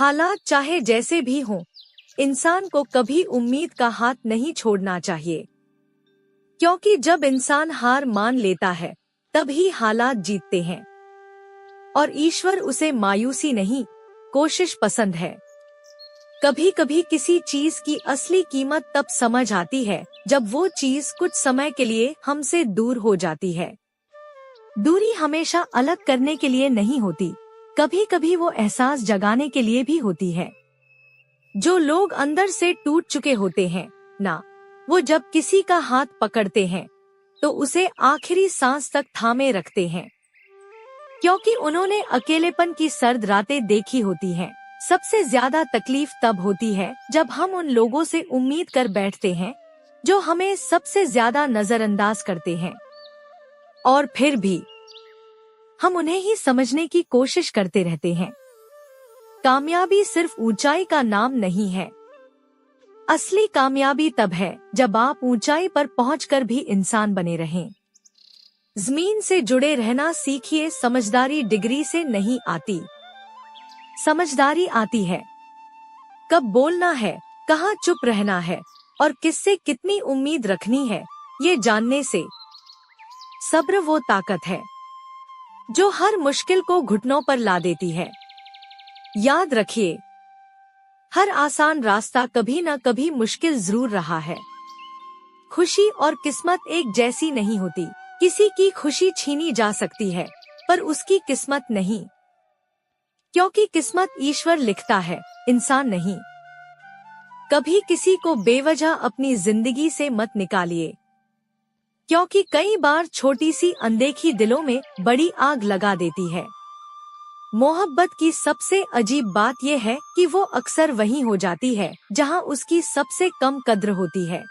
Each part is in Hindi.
हालात चाहे जैसे भी हों, इंसान को कभी उम्मीद का हाथ नहीं छोड़ना चाहिए, क्योंकि जब इंसान हार मान लेता है तभी हालात जीतते हैं। और ईश्वर उसे मायूसी नहीं, कोशिश पसंद है। कभी कभी किसी चीज की असली कीमत तब समझ आती है जब वो चीज कुछ समय के लिए हमसे दूर हो जाती है। दूरी हमेशा अलग करने के लिए नहीं होती, कभी कभी वो एहसास जगाने के लिए भी होती है। जो लोग अंदर से टूट चुके होते हैं ना, वो जब किसी का हाथ पकड़ते हैं तो उसे आखिरी सांस तक थामे रखते हैं, क्योंकि उन्होंने अकेलेपन की सर्द रातें देखी होती हैं। सबसे ज्यादा तकलीफ तब होती है जब हम उन लोगों से उम्मीद कर बैठते हैं जो हमें सबसे ज्यादा नजरअंदाज करते हैं, और फिर भी हम उन्हें ही समझने की कोशिश करते रहते हैं। कामयाबी सिर्फ ऊंचाई का नाम नहीं है। असली कामयाबी तब है जब आप ऊंचाई पर पहुंचकर भी इंसान बने रहें। जमीन से जुड़े रहना सीखिए। समझदारी डिग्री से नहीं आती, समझदारी आती है कब बोलना है, कहाँ चुप रहना है और किससे कितनी उम्मीद रखनी है, ये जानने से। सब्र वो ताकत है जो हर मुश्किल को घुटनों पर ला देती है। याद रखिए, हर आसान रास्ता कभी न कभी मुश्किल जरूर रहा है। खुशी और किस्मत एक जैसी नहीं होती। किसी की खुशी छीनी जा सकती है पर उसकी किस्मत नहीं, क्योंकि किस्मत ईश्वर लिखता है, इंसान नहीं। कभी किसी को बेवजह अपनी जिंदगी से मत निकालिए, क्योंकि कई बार छोटी सी अनदेखी दिलों में बड़ी आग लगा देती है। मोहब्बत की सबसे अजीब बात यह है कि वो अक्सर वहीं हो जाती है जहां उसकी सबसे कम कद्र होती है।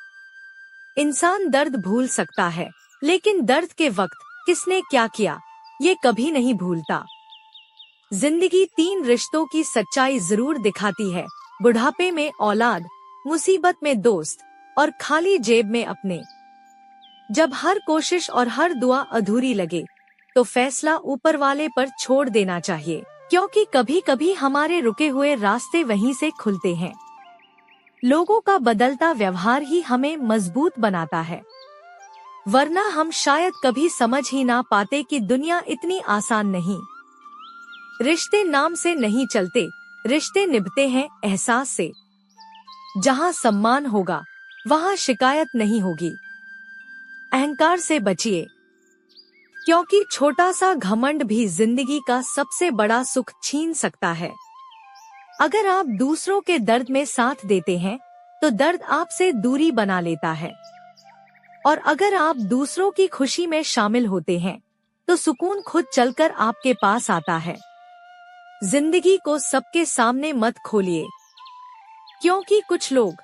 इंसान दर्द भूल सकता है, लेकिन दर्द के वक्त किसने क्या किया ये कभी नहीं भूलता। जिंदगी 3 रिश्तों की सच्चाई जरूर दिखाती है, बुढ़ापे में औलाद, मुसीबत में दोस्त और खाली जेब में अपने। जब हर कोशिश और हर दुआ अधूरी लगे तो फैसला ऊपर वाले पर छोड़ देना चाहिए, क्योंकि कभी कभी हमारे रुके हुए रास्ते वहीं से खुलते हैं। लोगों का बदलता व्यवहार ही हमें मजबूत बनाता है, वरना हम शायद कभी समझ ही ना पाते कि दुनिया इतनी आसान नहीं। रिश्ते नाम से नहीं चलते, रिश्ते निभते हैं एहसास से। जहाँ सम्मान होगा वहाँ शिकायत नहीं होगी। अहंकार से बचिए, क्योंकि छोटा सा घमंड भी जिंदगी का सबसे बड़ा सुख छीन सकता है। अगर आप दूसरों के दर्द में साथ देते हैं तो दर्द आपसे दूरी बना लेता है, और अगर आप दूसरों की खुशी में शामिल होते हैं तो सुकून खुद चलकर आपके पास आता है। जिंदगी को सबके सामने मत खोलिए, क्योंकि कुछ लोग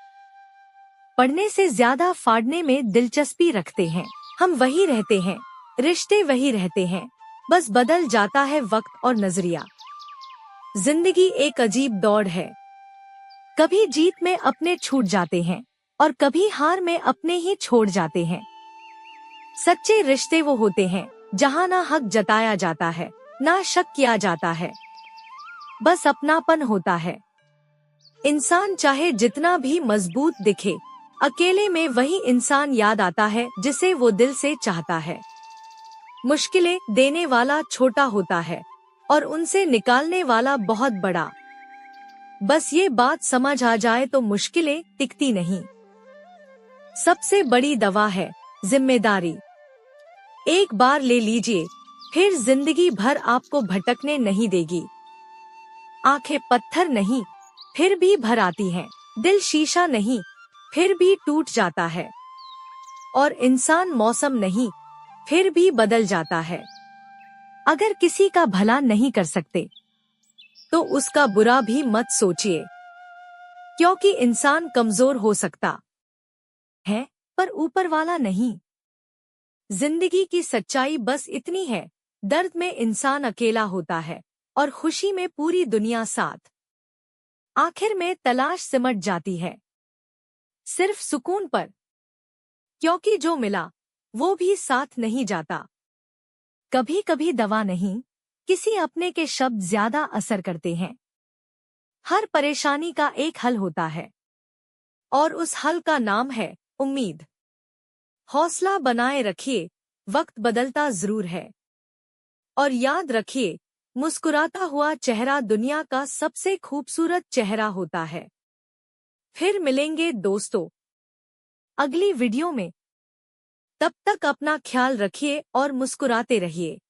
पढ़ने से ज्यादा फाड़ने में दिलचस्पी रखते हैं। हम वही रहते हैं, रिश्ते वही रहते हैं, बस बदल जाता है वक्त और नजरिया। जिंदगी एक अजीब दौड़ है, कभी जीत में अपने छूट जाते हैं और कभी हार में अपने ही छोड़ जाते हैं। सच्चे रिश्ते वो होते हैं जहाँ ना हक जताया जाता है, ना शक किया जाता है, बस अपनापन होता है। इंसान चाहे जितना भी मजबूत दिखे, अकेले में वही इंसान याद आता है जिसे वो दिल से चाहता है। मुश्किलें देने वाला छोटा होता है और उनसे निकालने वाला बहुत बड़ा। बस ये बात समझ आ जाए तो मुश्किलें टिकती नहीं। सबसे बड़ी दवा है जिम्मेदारी। एक बार ले लीजिए, फिर जिंदगी भर आपको भटकने नहीं देगी। आंखें पत्थर नहीं, फिर भी भर आती हैं। दिल शीशा नहीं, फिर भी टूट जाता है। और इंसान मौसम नहीं, फिर भी बदल जाता है। अगर किसी का भला नहीं कर सकते तो उसका बुरा भी मत सोचिए, क्योंकि इंसान कमजोर हो सकता है पर ऊपर वाला नहीं। जिंदगी की सच्चाई बस इतनी है, दर्द में इंसान अकेला होता है और खुशी में पूरी दुनिया साथ। आखिर में तलाश सिमट जाती है सिर्फ सुकून पर, क्योंकि जो मिला वो भी साथ नहीं जाता। कभी कभी दवा नहीं, किसी अपने के शब्द ज्यादा असर करते हैं। हर परेशानी का एक हल होता है और उस हल का नाम है उम्मीद। हौसला बनाए रखिए, वक्त बदलता जरूर है। और याद रखिए, मुस्कुराता हुआ चेहरा दुनिया का सबसे खूबसूरत चेहरा होता है। फिर मिलेंगे दोस्तों अगली वीडियो में। तब तक अपना ख्याल रखिए और मुस्कुराते रहिए।